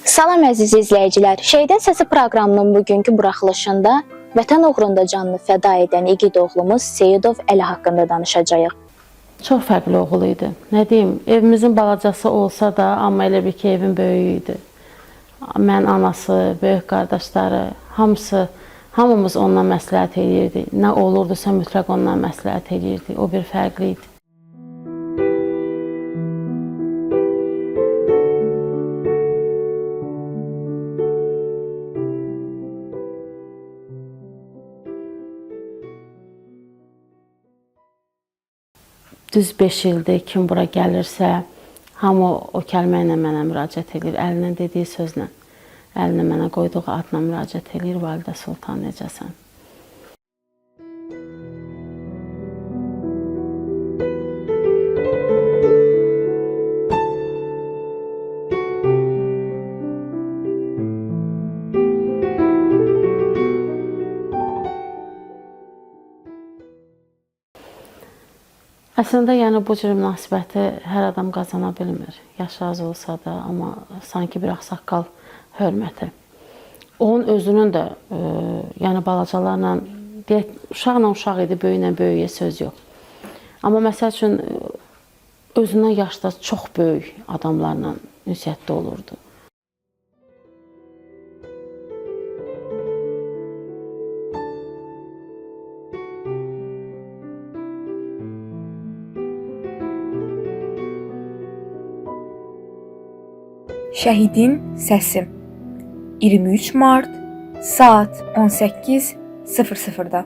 Salam əziz izləyicilər. Şəhidin Səsi proqramının bugünkü buraxılışında vətən uğrunda canını fəda edən igid oğlumuz Seyidov Əli haqqında danışacağıq. Çox fərqli oğul idi. Nə deyim, evimizin balacası olsa da, amma elə bir ki, evin böyüyü idi. Mən anası, böyük qardaşları, hamımız ondan məsləhət edirdi. Nə olurdusa mütləq ondan məsləhət edirdi. O bir fərqli idi. Düz 5 ildir kim bura gəlirsə, hamı o kəlmə ilə mənə müraciət edir. Əlinə dediyi sözlə, əlinə mənə qoyduğu adla müraciət edir. Validə Sultan, necəsən? Əslində, yəni bu cür münasibəti hər adam qazana bilmir. Yaşı az olsa da, amma sanki bir ağsaqqal hörməti. Onun özünün də, yəni balacalarla, deyək, uşaqla uşaq idi, böyüklə böyüyə söz yox. Amma məsəl üçün, özündən yaşda çox böyük adamlarla ünsiyyətdə olurdu. Şəhidin səsi 23 mart saat 18:00-da.